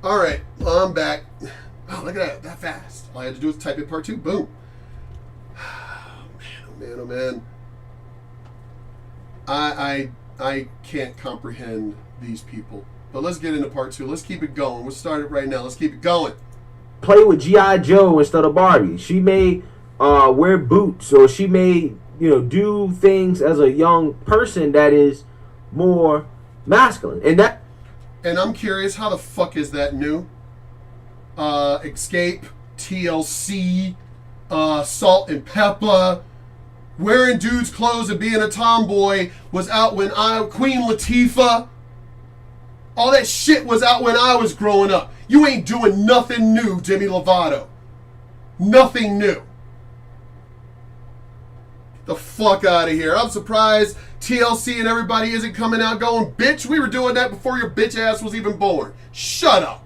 All right, well, I'm back. Oh, look at that fast. All I had to do was type in part 2. Boom. Oh man. I can't comprehend these people. But let's get into part 2. Let's keep it going. We'll start it right now. Let's keep it going. Play with G.I. Joe instead of Barbie. She may wear boots, or she may, do things as a young person that is more masculine. And I'm curious, how the fuck is that new? Escape, TLC, Salt and Pepper, wearing dudes' clothes and being a tomboy was out when Queen Latifah. All that shit was out when I was growing up. You ain't doing nothing new, Demi Lovato. Nothing new. Get the fuck out of here. I'm surprised TLC and everybody isn't coming out going, bitch, we were doing that before your bitch ass was even born. Shut up.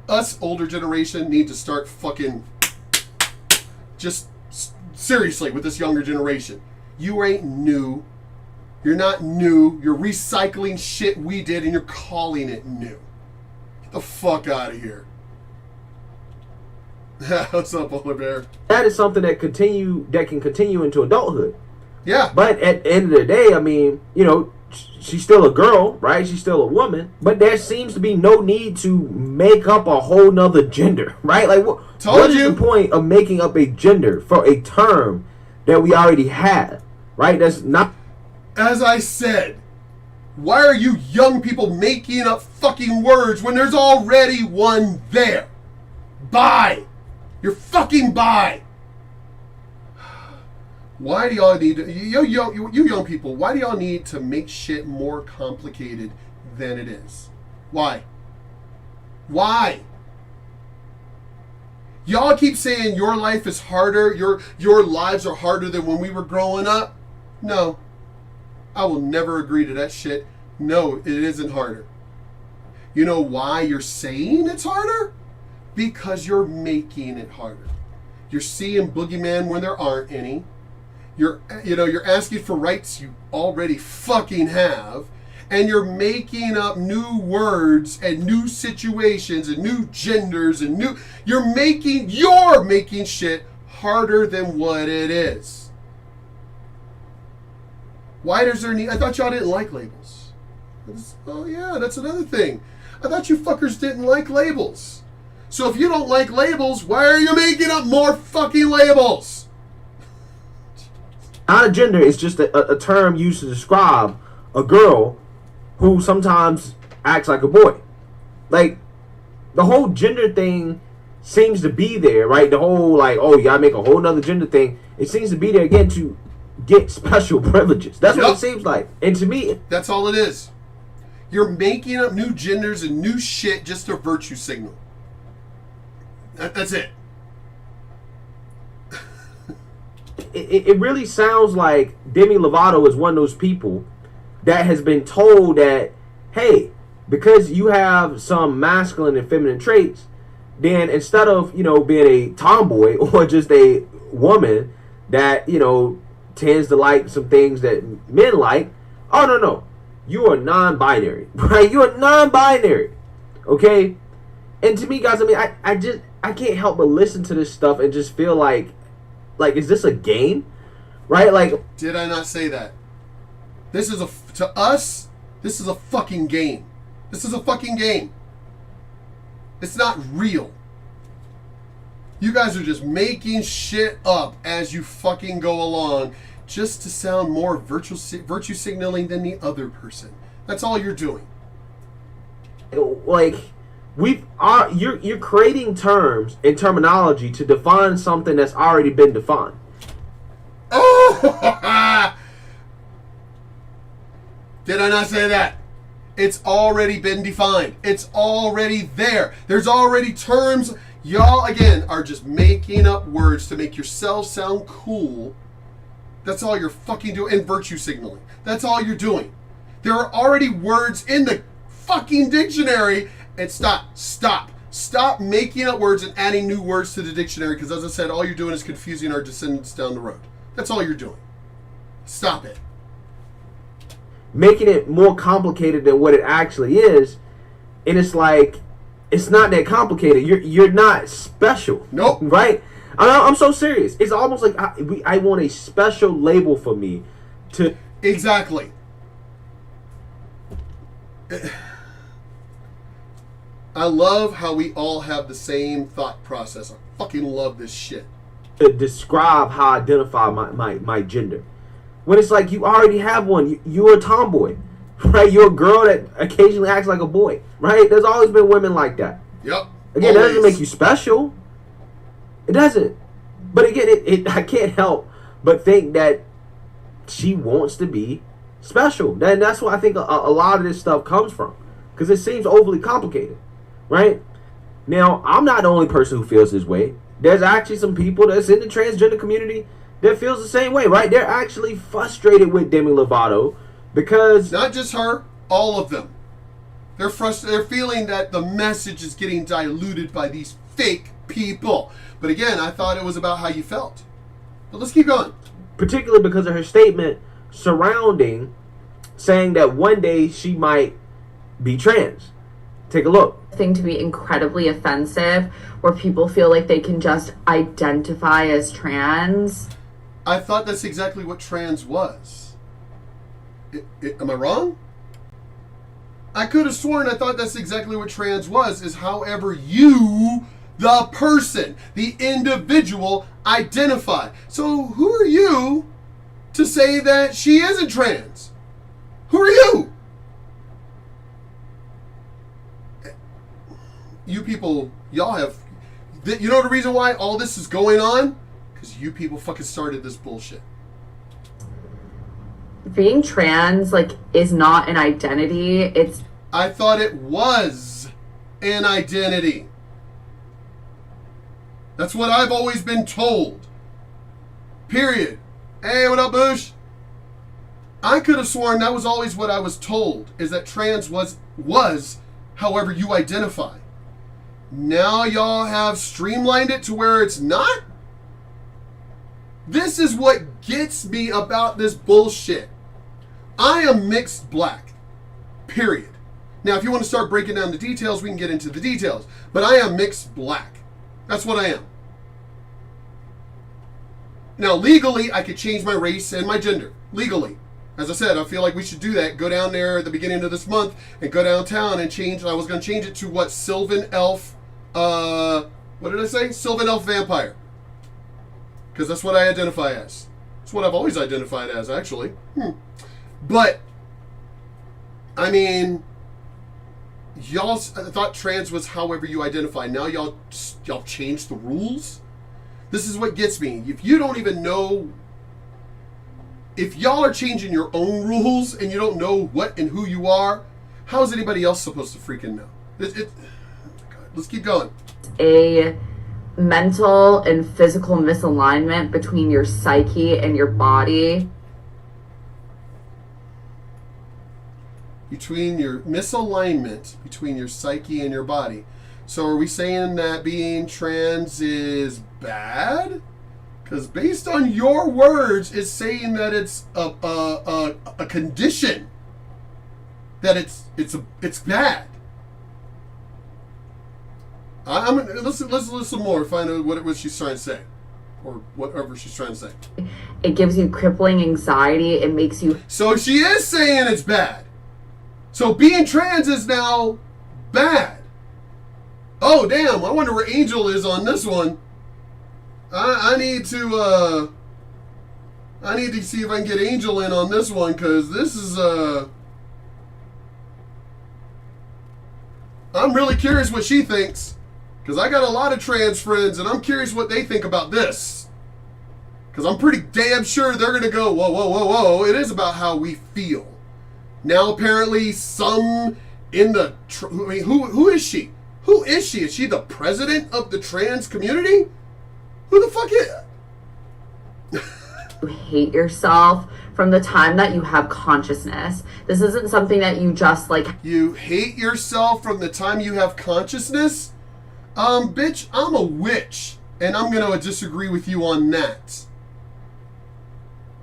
Us older generation need to start fucking just seriously with this younger generation. You ain't new. You're not new. You're recycling shit we did and you're calling it new. Get the fuck out of here. What's up, Polar Bear? That is something that can continue into adulthood. Yeah. But at the end of the day, I mean, she's still a girl, right? She's still a woman. But there seems to be no need to make up a whole nother gender, right? Like, what is the point of making up a gender for a term that we already have, right? That's not... As I said, why are you young people making up fucking words when there's already one there? Bye. You're fucking bye. Why do y'all need to, you young people, why do y'all need to make shit more complicated than it is? Why? Why? Y'all keep saying your life is harder, your lives are harder than when we were growing up. No. I will never agree to that shit. No, it isn't harder. You know why you're saying it's harder? Because you're making it harder. You're seeing boogeyman when there aren't any. You're asking for rights you already fucking have, and you're making up new words and new situations and new genders and you're making shit harder than what it is. Why does there need? I thought y'all didn't like labels. Oh yeah, that's another thing. I thought you fuckers didn't like labels. So if you don't like labels, why are you making up more fucking labels? Not a gender, it's just a term used to describe a girl who sometimes acts like a boy. Like, the whole gender thing seems to be there, right? The whole, like, oh, you gotta make a whole nother gender thing. It seems to be there, again, to get special privileges. That's what it seems like. And to me... That's all it is. You're making up new genders and new shit just to virtue signal. That's it. It really sounds like Demi Lovato is one of those people that has been told that, hey, because you have some masculine and feminine traits, then instead of, being a tomboy or just a woman that, tends to like some things that men like, oh, no. You are non-binary, right? You are non-binary, okay? And to me, guys, I mean, I can't help but listen to this stuff and just feel like, is this a game? Right? Like, did I not say that? To us, this is a fucking game. This is a fucking game. It's not real. You guys are just making shit up as you fucking go along just to sound more virtue signaling than the other person. That's all you're doing. Like, you're creating terms and terminology to define something that's already been defined. Oh! Did I not say that? It's already been defined. It's already there. There's already terms. Y'all, again, are just making up words to make yourself sound cool. That's all you're fucking doing. And virtue signaling. That's all you're doing. There are already words in the fucking dictionary. And stop making up words and adding new words to the dictionary, because as I said, all you're doing is confusing our descendants down the road. That's all you're doing. Stop it. making it more complicated than what it actually is. And it's like, it's not that complicated. You're not special. Nope. Right? I'm so serious. It's almost like I want a special label for me to... Exactly. I love how we all have the same thought process. I fucking love this shit. To describe how I identify my gender. When it's like, you already have one. You're a tomboy. Right? You're a girl that occasionally acts like a boy. Right? There's always been women like that. Yep. Again, that doesn't make you special. It doesn't. But again, I can't help but think that she wants to be special. And that's what I think a lot of this stuff comes from. Because it seems overly complicated. Right? Now, I'm not the only person who feels this way. There's actually some people that's in the transgender community that feels the same way, right? They're actually frustrated with Demi Lovato because... Not just her, all of them. They're frustrated. They're feeling that the message is getting diluted by these fake people. But again, I thought it was about how you felt. But let's keep going. Particularly because of her statement surrounding saying that one day she might be trans. Take a look. Thing to be incredibly offensive where people feel like they can just identify as trans. I thought that's exactly what trans was. Am I wrong? I could have sworn I thought that's exactly what trans was, is however you, the person, the individual, identify. So who are you to say that she isn't trans? Who are you? You people, y'all have... You know the reason why all this is going on? Because you people fucking started this bullshit. Being trans, like, is not an identity. It's... I thought it was an identity. That's what I've always been told. Period. Hey, what up, Boosh? I could have sworn that was always what I was told, is that trans was however you identify. Now y'all have streamlined it to where it's not? This is what gets me about this bullshit. I am mixed black. Period. Now, if you want to start breaking down the details, we can get into the details. But I am mixed black. That's what I am. Now, legally, I could change my race and my gender. Legally. As I said, I feel like we should do that. Go down there at the beginning of this month and go downtown and change. I was going to change it to what? Sylvan Elf. What did I say? Sylvan Elf Vampire. Because that's what I identify as. It's what I've always identified as, actually. But, I mean, y'all thought trans was however you identify. Now y'all changed the rules? This is what gets me. If you don't even know... If y'all are changing your own rules and you don't know what and who you are, how is anybody else supposed to freaking know? Let's keep going. A mental and physical misalignment between your psyche and your body. Between your misalignment between your psyche and your body. So are we saying that being trans is bad? Because based on your words, it's saying that it's a condition. That it's bad. Let's listen more. Find out what it was she's trying to say, or whatever she's trying to say. It gives you crippling anxiety. It makes you... So she is saying it's bad. So being trans is now bad. Oh damn! I wonder where Angel is on this one. I need to see if I can get Angel in on this one, because this is I'm really curious what she thinks, because I got a lot of trans friends and I'm curious what they think about this, because I'm pretty damn sure they're gonna go, whoa, it is about how we feel. Now apparently some in the who is she? Who is she? Is she the president of the trans community? Who the fuck is... You hate yourself from the time that you have consciousness. This isn't something that you just like... You hate yourself from the time you have consciousness? Bitch, I'm a witch. And I'm gonna disagree with you on that.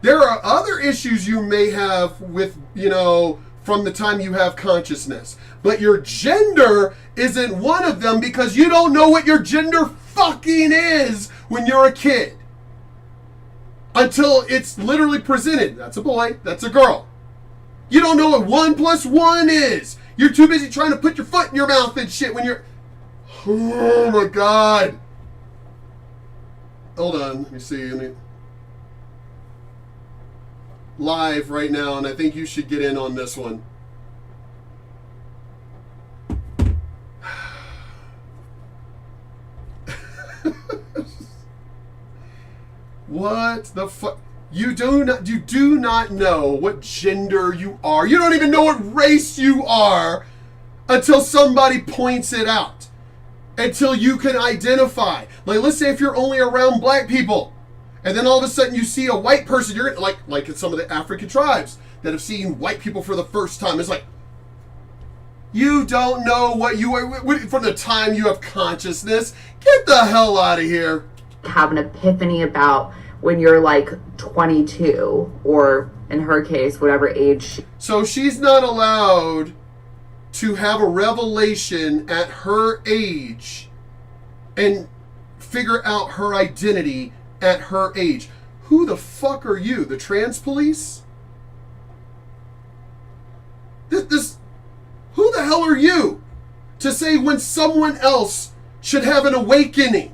There are other issues you may have with, from the time you have consciousness. But your gender isn't one of them because you don't know what your gender fucking is when you're a kid. Until it's literally presented. That's a boy, that's a girl. You don't know what 1 + 1 is. You're too busy trying to put your foot in your mouth and shit when you're... Oh my God. Hold on, let me see. Live right now, and I think you should get in on this one. What the fuck? You do not know what gender you are. You don't even know what race you are until somebody points it out. Until you can identify. Like, let's say if you're only around black people, and then all of a sudden you see a white person, you're like in some of the African tribes that have seen white people for the first time. It's like, you don't know what you are from the time you have consciousness. Get the hell out of here. Have an epiphany about when you're like 22, or in her case, whatever age. So she's not allowed to have a revelation at her age and figure out her identity at her age. Who the fuck are you? The trans police? Who the hell are you to say when someone else should have an awakening?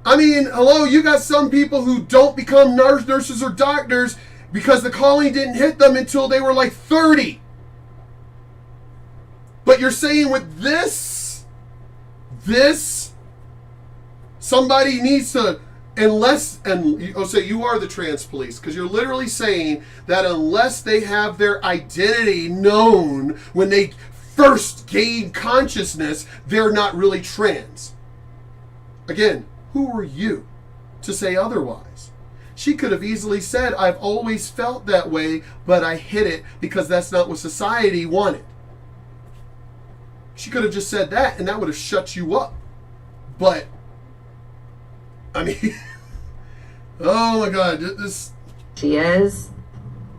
I mean, hello, you got some people who don't become nurses or doctors because the calling didn't hit them until they were like 30. But you're saying with this, somebody needs to, so you are the trans police, because you're literally saying that unless they have their identity known when they first gain consciousness, they're not really trans. Again, who are you to say otherwise? She could have easily said, I've always felt that way, but I hid it because that's not what society wanted. She could have just said that, and that would have shut you up. But, I mean, oh my God, this... She is.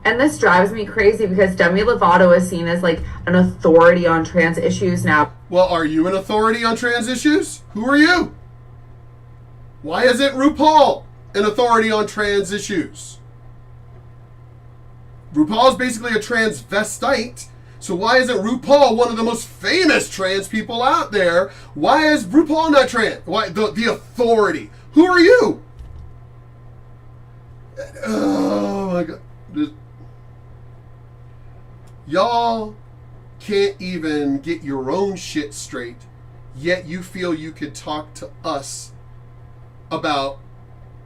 And this drives me crazy because Demi Lovato is seen as like an authority on trans issues now. Well, are you an authority on trans issues? Who are you? Why isn't RuPaul an authority on trans issues? RuPaul is basically a transvestite, so why isn't RuPaul one of the most famous trans people out there? Why is RuPaul not trans? Why the authority? Who are you? Oh my God. Y'all can't even get your own shit straight, yet you feel you could talk to us about,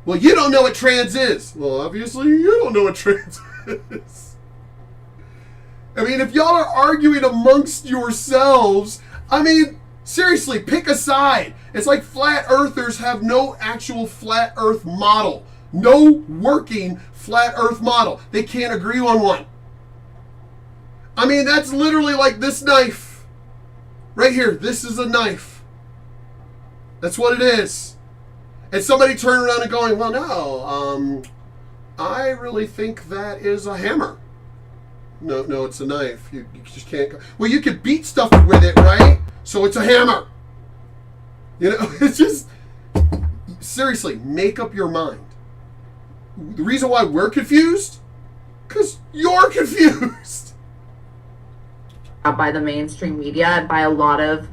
well, you don't know what trans is. Well, obviously you don't know what trans is. I mean, if y'all are arguing amongst yourselves, I mean, seriously, pick a side. It's like flat earthers have no actual flat earth model. No working flat earth model. They can't agree on one. I mean, that's literally like this knife. Right here, this is a knife. That's what it is. And somebody turned around and going, well, no, I really think that is a hammer. No, it's a knife. You just can't. Well, you could beat stuff with it, right? So it's a hammer. You know, it's just, seriously, make up your mind. The reason why we're confused, because you're confused. By the mainstream media and by a lot of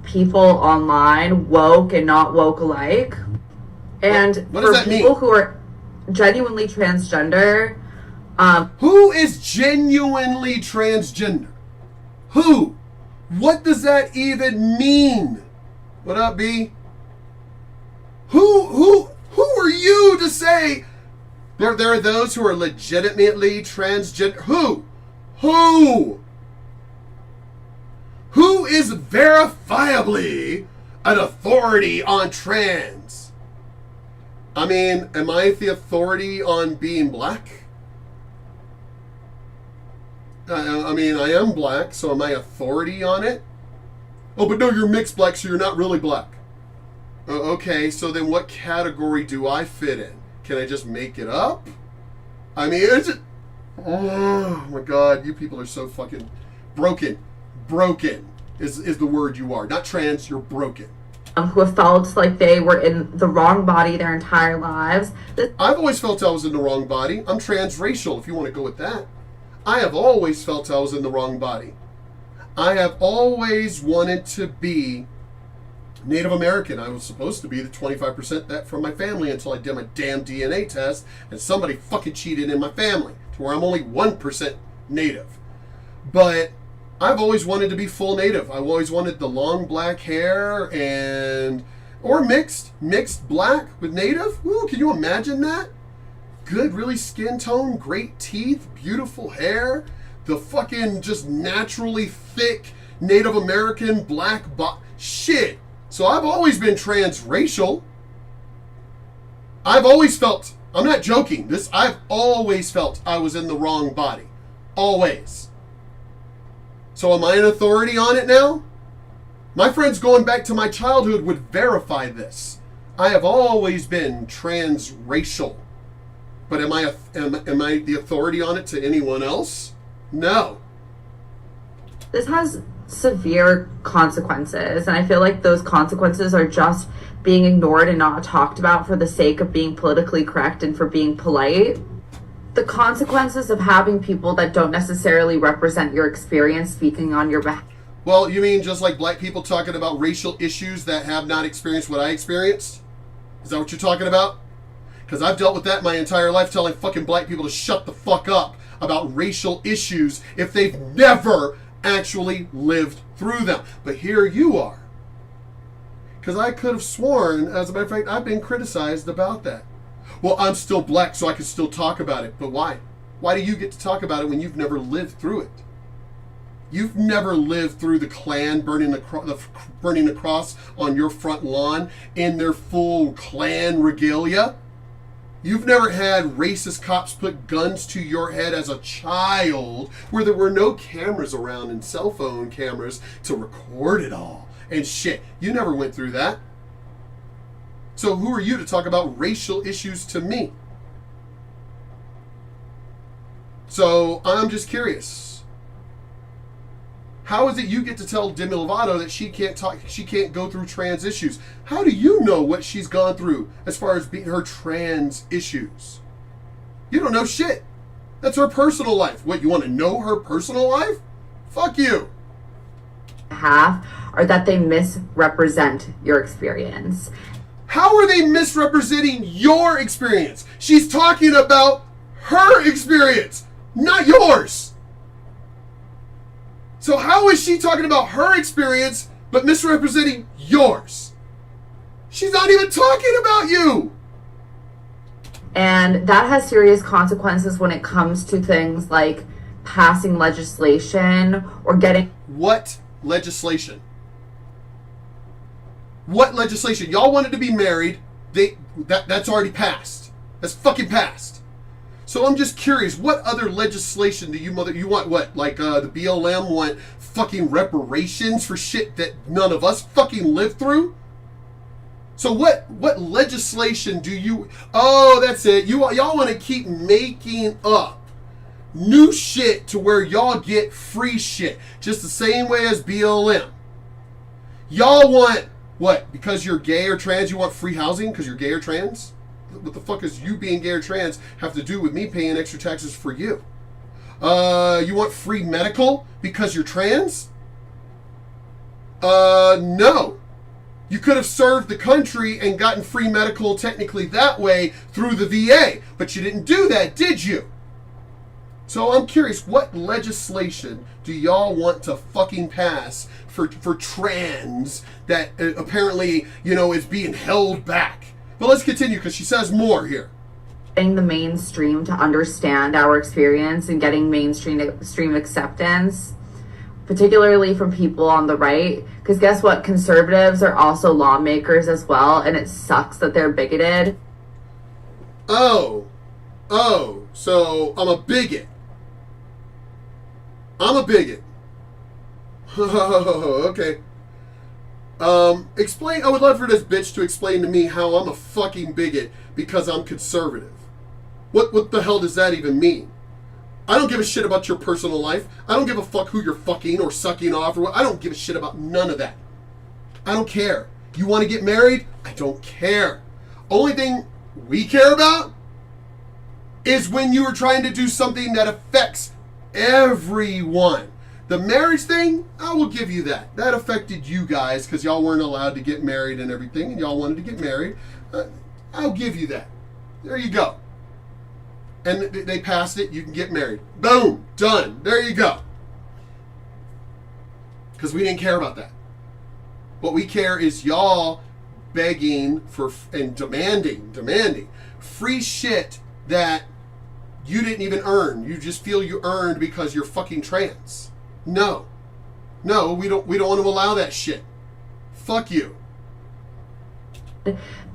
people online, woke and not woke alike. And what does that people mean? Who are genuinely transgender. Who is genuinely transgender? Who? What does that even mean? What up, B? Who are you to say there are those who are legitimately transgender? Who is verifiably an authority on trans? I mean, am I the authority on being black? I mean, I am black, so am I authority on it? Oh, but no, you're mixed black, so you're not really black. Okay, so then what category do I fit in? Can I just make it up? I mean, it's just, oh my God, you people are so fucking broken. Broken is the word you are. Not trans, you're broken. Who have felt like they were in the wrong body their entire lives. I've always felt I was in the wrong body. I'm transracial, if you want to go with that. I have always felt I was in the wrong body. I have always wanted to be Native American. I was supposed to be the 25% that from my family until I did my damn DNA test and somebody fucking cheated in my family to where I'm only 1% Native. But I've always wanted to be full Native. I've always wanted the long black hair or mixed black with Native. Ooh, can you imagine that? Good, really skin tone, great teeth, beautiful hair, the fucking just naturally thick Native American black shit. So I've always been transracial. I've always felt, I'm not joking, I've always felt I was in the wrong body. Always. So am I an authority on it now? My friends going back to my childhood would verify this. I have always been transracial. But am I the authority on it to anyone else? No. This has severe consequences, and I feel like those consequences are just being ignored and not talked about for the sake of being politically correct and for being polite. The consequences of having people that don't necessarily represent your experience speaking on your behalf. Well, you mean just like black people talking about racial issues that have not experienced what I experienced? Is that what you're talking about? Because I've dealt with that my entire life, telling fucking black people to shut the fuck up about racial issues if they've never actually lived through them. But here you are. Because I could have sworn, as a matter of fact, I've been criticized about that. Well, I'm still black, so I can still talk about it. But why? Why do you get to talk about it when you've never lived through it? You've never lived through the Klan burning the cross on your front lawn in their full Klan regalia. You've never had racist cops put guns to your head as a child where there were no cameras around and cell phone cameras to record it all and shit. You never went through that. So who are you to talk about racial issues to me? So I'm just curious. How is it you get to tell Demi Lovato that she can't go through trans issues? How do you know what she's gone through as far as her trans issues? You don't know shit. That's her personal life. What, you want to know her personal life? Fuck you. Half are that they misrepresent your experience. How are they misrepresenting your experience? She's talking about her experience, not yours. So how is she talking about her experience but misrepresenting yours? She's not even talking about you. And that has serious consequences when it comes to things like passing legislation or getting... What legislation? What legislation? Y'all wanted to be married. That's already passed. That's fucking passed. So I'm just curious, what other legislation do you want? What, like the BLM want fucking reparations for shit that none of us fucking lived through? So what legislation do you? Oh, that's it. Y'all want to keep making up new shit to where y'all get free shit, just the same way as BLM. Y'all want what? Because you're gay or trans, you want free housing because you're gay or trans? What the fuck is you being gay or trans have to do with me paying extra taxes for you? You want free medical because you're trans? No. You could have served the country and gotten free medical technically that way through the VA, but you didn't do that, did you? So I'm curious, what legislation do y'all want to fucking pass for trans that apparently, is being held back? But let's continue because she says more here. Getting the mainstream to understand our experience and getting mainstream acceptance, particularly from people on the right. Because guess what? Conservatives are also lawmakers as well, and it sucks that they're bigoted. Oh, so I'm a bigot. Okay. Explain. I would love for this bitch to explain to me how I'm a fucking bigot because I'm conservative. What the hell does that even mean? I don't give a shit about your personal life. I don't give a fuck who you're fucking or sucking off or what. I don't give a shit about none of that. I don't care. You want to get married? I don't care. Only thing we care about is when you are trying to do something that affects everyone. The marriage thing, I will give you that. That affected you guys because y'all weren't allowed to get married and everything, and y'all wanted to get married. I'll give you that. There you go. And they passed it, you can get married. Boom, done. There you go. Because we didn't care about that. What we care is y'all begging for and demanding free shit that you didn't even earn. You just feel you earned because you're fucking trans. No, we don't want to allow that shit. Fuck you.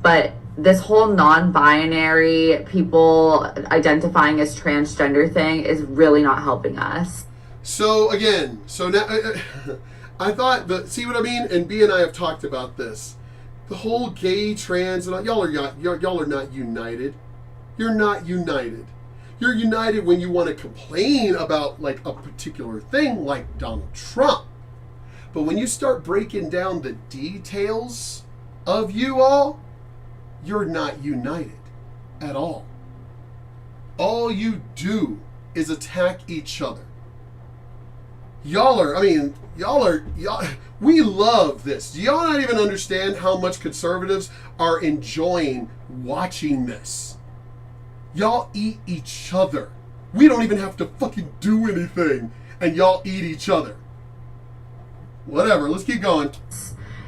But this whole non-binary people identifying as transgender thing is really not helping us. So now I thought see what I mean? And B and I have talked about this. The whole gay, trans, and y'all are not united. You're not united. You're united when you want to complain about like a particular thing like Donald Trump. But when you start breaking down the details of you all, you're not united at all. All you do is attack each other. Y'all, we love this. Do y'all not even understand how much conservatives are enjoying watching this? Y'all eat each other. We don't even have to fucking do anything, and y'all eat each other. Whatever, let's keep going.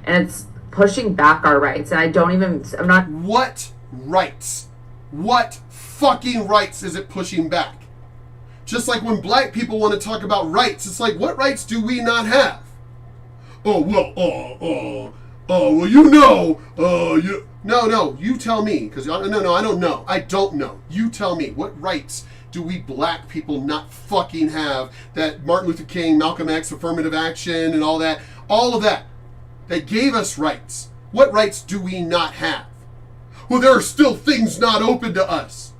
And it's pushing back our rights, and I'm not... What rights? What fucking rights is it pushing back? Just like when black people want to talk about rights, it's like, what rights do we not have? Oh, well, No, you tell me, because I don't know. I don't know. You tell me, what rights do we black people not fucking have that Martin Luther King, Malcolm X, affirmative action, and all of that, they gave us rights. What rights do we not have? Well, there are still things not open to us.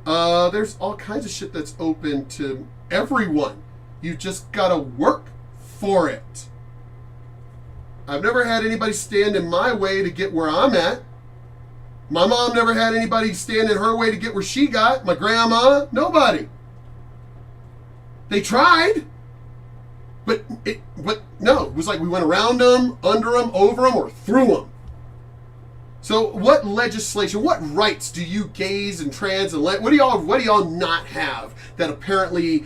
There's all kinds of shit that's open to everyone. You just gotta work for it. I've never had anybody stand in my way to get where I'm at. My mom never had anybody stand in her way to get where she got. My grandma, nobody. They tried, but no, it was like we went around them, under them, over them, or through them. So what legislation, what rights do you gays and trans and what do y'all not have that apparently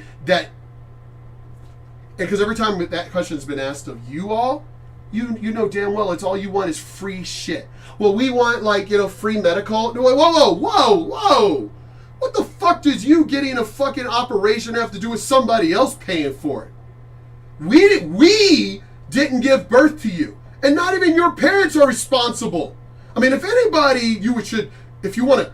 because every time that question's been asked of you all, you know damn well it's all you want is free shit. Well, we want free medical. Whoa. What the fuck does you getting a fucking operation have to do with somebody else paying for it? We didn't give birth to you. And not even your parents are responsible. I mean, if anybody if you want to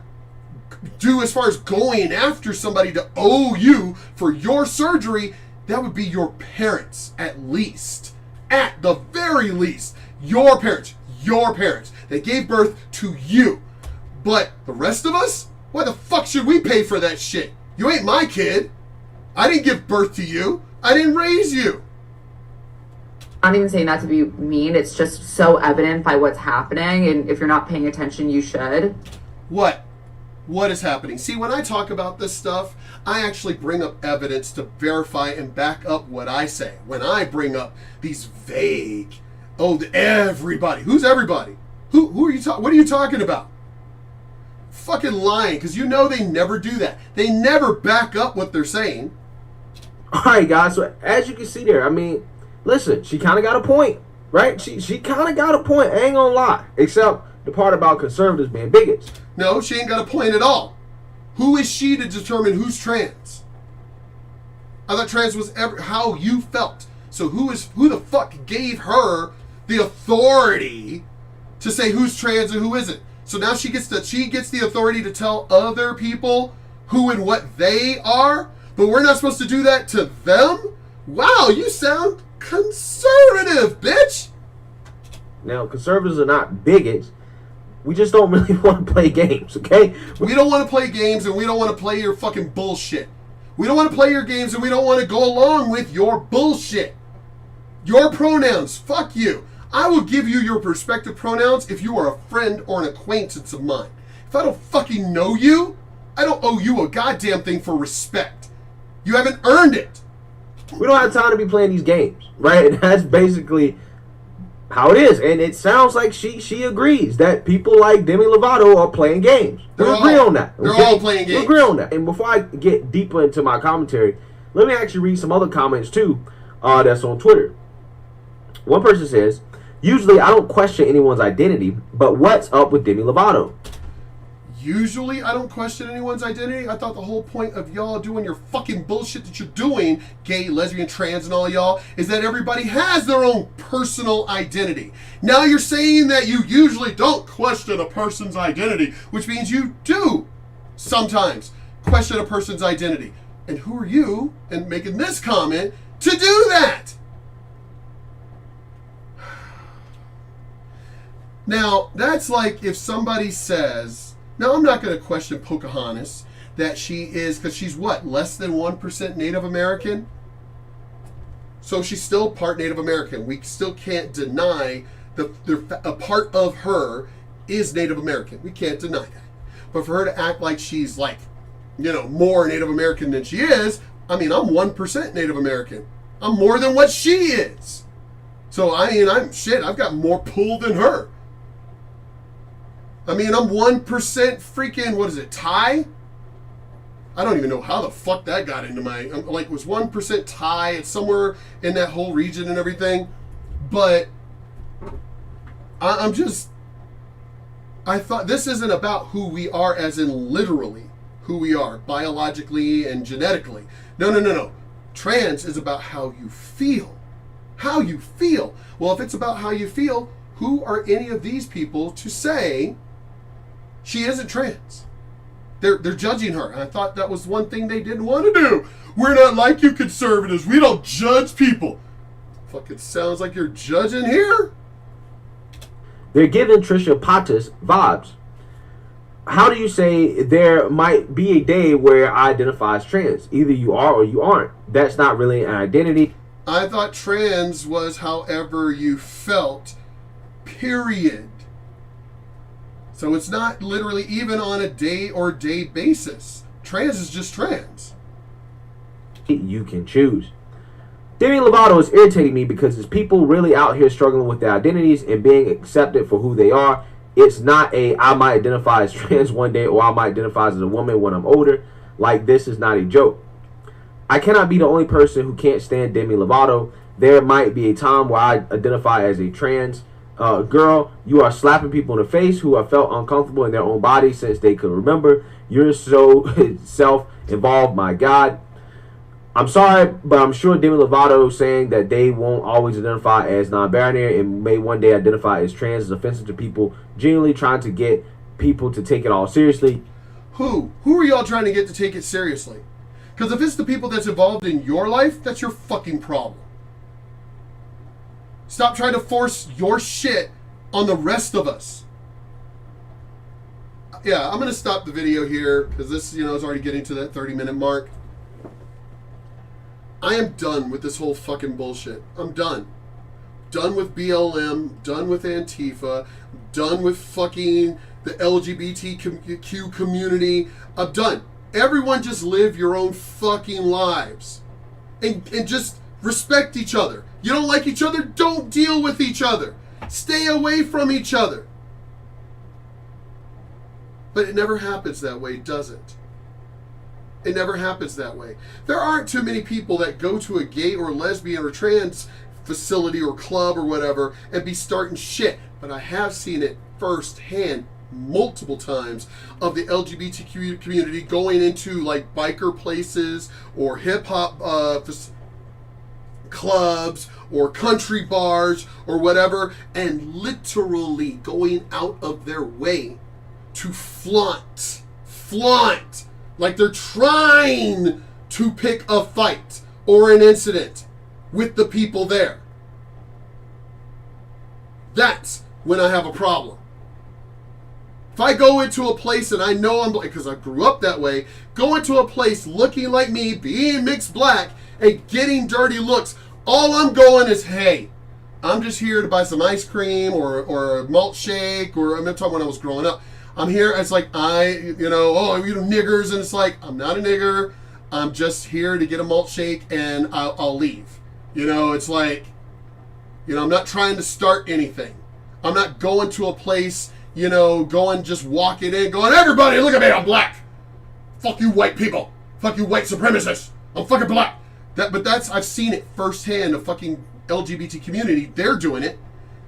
do as far as going after somebody to owe you for your surgery, that would be your parents at least. At the very least, your parents. They gave birth to you. But the rest of us, why the fuck should we pay for that shit? You ain't my kid. I didn't give birth to you. I didn't raise you. I'm not even saying that to be mean. It's just so evident by what's happening. And if you're not paying attention, you should. What? What is happening? See, when I talk about this stuff, I actually bring up evidence to verify and back up what I say. When I bring up these vague, everybody. Who's everybody? Who are you talking? What are you talking about? Fucking lying, because they never do that. They never back up what they're saying. All right, guys. So as you can see there, I mean, listen, she kind of got a point, right? She kind of got a point. I ain't gonna lie, except the part about conservatives being bigots. No, she ain't got a point at all. Who is she to determine who's trans? I thought trans was how you felt. So who the fuck gave her the authority to say who's trans and who isn't? So now she gets the authority to tell other people who and what they are, but we're not supposed to do that to them? Wow, you sound conservative, bitch. Now, conservatives are not bigots. We just don't really want to play games, okay? We don't want to play games, and we don't want to play your fucking bullshit. We don't want to play your games, and we don't want to go along with your bullshit. Your pronouns, fuck you. I will give you your respective pronouns if you are a friend or an acquaintance of mine. If I don't fucking know you, I don't owe you a goddamn thing for respect. You haven't earned it. We don't have time to be playing these games, right? And that's basically how it is. And it sounds like she agrees that people like Demi Lovato are playing games. We agree on that. They're all playing games. We agree on that. And before I get deeper into my commentary, let me actually read some other comments too that's on Twitter. One person says, usually I don't question anyone's identity, but what's up with Demi Lovato? Usually I don't question anyone's identity. I thought the whole point of y'all doing your fucking bullshit that you're doing, gay, lesbian, trans, and all y'all, is that everybody has their own personal identity. Now you're saying that you usually don't question a person's identity, which means you do sometimes question a person's identity. And who are you, and making this comment, to do that? Now, that's like if somebody says, now I'm not going to question Pocahontas, that she is, because she's what, less than 1% Native American? So she's still part Native American. We still can't deny a part of her is Native American. We can't deny that. But for her to act like she's like, more Native American than she is, I mean, I'm 1% Native American. I'm more than what she is. So, I mean, I've got more pull than her. I mean, I'm 1% freaking, what is it, Thai? I don't even know how the fuck that got into my, it was 1% Thai. It's somewhere in that whole region and everything. But I thought this isn't about who we are as in literally who we are, biologically and genetically. No. Trans is about how you feel. How you feel. Well, if it's about how you feel, who are any of these people to say she isn't trans? They're judging her. And I thought that was one thing they didn't want to do. We're not like you conservatives. We don't judge people. Fucking sounds like you're judging here. They're giving Trisha Paytas vibes. How do you say there might be a day where I identify as trans? Either you are or you aren't. That's not really an identity. I thought trans was however you felt, period. So it's not literally even on a day-or-day basis. Trans is just trans. You can choose. Demi Lovato is irritating me because there's people really out here struggling with their identities and being accepted for who they are. It's not I might identify as trans one day or I might identify as a woman when I'm older. Like, this is not a joke. I cannot be the only person who can't stand Demi Lovato. There might be a time where I identify as a trans girl. You are slapping people in the face who have felt uncomfortable in their own body since they could remember. You're so self-involved, my God. I'm sorry, but I'm sure Demi Lovato saying that they won't always identify as non-binary and may one day identify as trans is offensive to people genuinely trying to get people to take it all seriously. Who are y'all trying to get to take it seriously? Because if it's the people that's involved in your life, that's your fucking problem. Stop trying to force your shit on the rest of us. Yeah, I'm going to stop the video here because this, is already getting to that 30-minute mark. I am done with this whole fucking bullshit. I'm done. Done with BLM, done with Antifa, done with fucking the LGBTQ community. I'm done. Everyone just live your own fucking lives. And just respect each other. You don't like each other? Don't deal with each other. Stay away from each other. But it never happens that way, does it? It never happens that way. There aren't too many people that go to a gay or lesbian or trans facility or club or whatever and be starting shit. But I have seen it firsthand multiple times of the LGBTQ community going into like biker places or hip hop clubs or country bars or whatever, and literally going out of their way to flaunt like they're trying to pick a fight or an incident with the people there. That's when I have a problem. If I go into a place and I know I'm black, because I grew up that way, go into a place looking like me, being mixed black, and getting dirty looks, all I'm going is, hey, I'm just here to buy some ice cream or a malt shake, or I'm talking when I was growing up. I'm here, it's like, niggers, and it's like, I'm not a nigger, I'm just here to get a malt shake, and I'll leave. It's like, I'm not trying to start anything. I'm not going to a place, just walking in, going, everybody, look at me, I'm black. Fuck you white people. Fuck you white supremacists. I'm fucking black. I've seen it firsthand, the fucking LGBT community, they're doing it.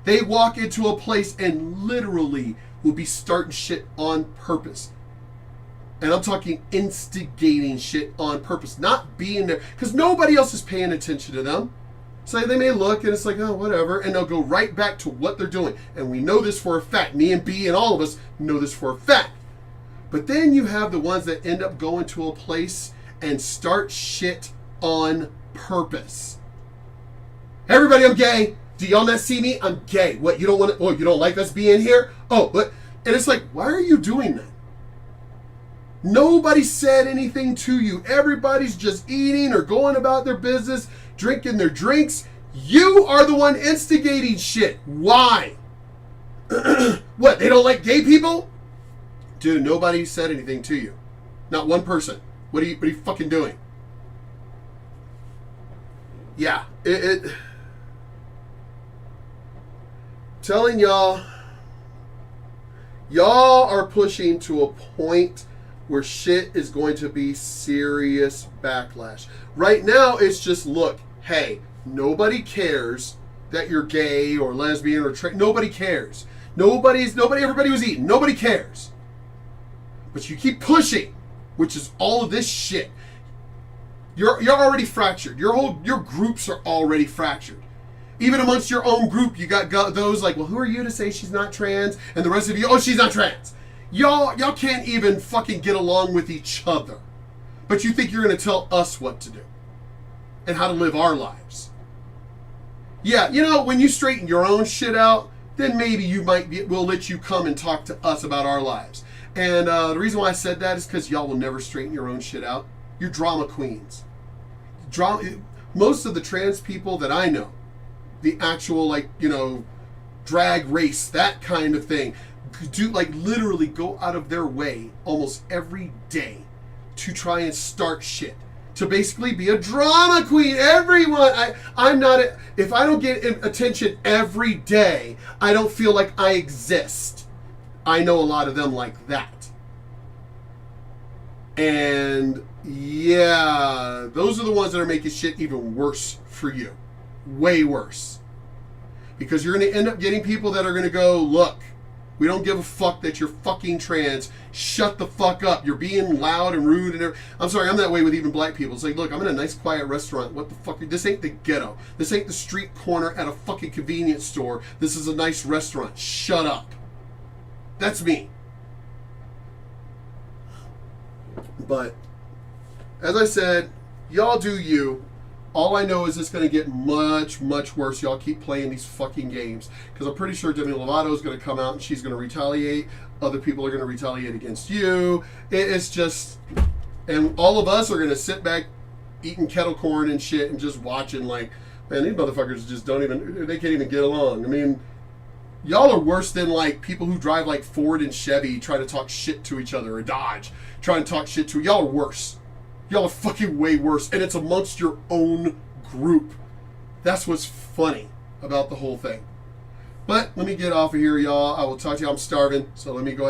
They walk into a place and literally will be starting shit on purpose. And I'm talking instigating shit on purpose, not being there, because nobody else is paying attention to them. So they may look and it's like, oh, whatever, and they'll go right back to what they're doing. And we know this for a fact. Me and B and all of us know this for a fact. But then you have the ones that end up going to a place and start shit on purpose. Everybody, I'm gay. Do y'all not see me? I'm gay. What, you don't want to, you don't like us being here? Oh, but, and it's like, why are you doing that? Nobody said anything to you. Everybody's just eating or going about their business, drinking their drinks. You are the one instigating shit. Why? What, they don't like gay people? Dude, nobody said anything to you. Not one person. What are you fucking doing? Yeah, telling y'all are pushing to a point where shit is going to be serious backlash. Right now, it's just, look, hey, nobody cares that you're gay or lesbian or nobody cares. Everybody was eating. Nobody cares. But you keep pushing, which is all of this shit. You're already fractured. Your groups are already fractured. Even amongst your own group, you got those like, well, who are you to say she's not trans? And the rest of you, oh, she's not trans. Y'all can't even fucking get along with each other. But you think you're going to tell us what to do and how to live our lives. Yeah, when you straighten your own shit out, then maybe we'll let you come and talk to us about our lives. And the reason why I said that is because y'all will never straighten your own shit out. You're drama queens. Most of the trans people that I know, the actual, drag race, that kind of thing, do, literally go out of their way almost every day to try and start shit. To basically be a drama queen. Everyone, if I don't get attention every day, I don't feel like I exist. I know a lot of them like that. And yeah, those are the ones that are making shit even worse for you. Way worse. Because you're going to end up getting people that are going to go, look, we don't give a fuck that you're fucking trans. Shut the fuck up. You're being loud and rude and everything. I'm sorry, I'm that way with even black people. It's like, look, I'm in a nice quiet restaurant. What the fuck? This ain't the ghetto. This ain't the street corner at a fucking convenience store. This is a nice restaurant. Shut up. That's me. But as I said, y'all do you. All I know is it's going to get much, much worse. Y'all keep playing these fucking games. Because I'm pretty sure Demi Lovato is going to come out and she's going to retaliate. Other people are going to retaliate against you. It's just... And all of us are going to sit back eating kettle corn and shit and just watching like, man, these motherfuckers just don't even... They can't even get along. I mean, y'all are worse than like people who drive like Ford and Chevy try to talk shit to each other, or Dodge trying to talk shit to... Y'all are worse. Y'all are fucking way worse. And it's amongst your own group. That's what's funny about the whole thing. But let me get off of here, y'all. I will talk to you. I'm starving, so let me go ahead.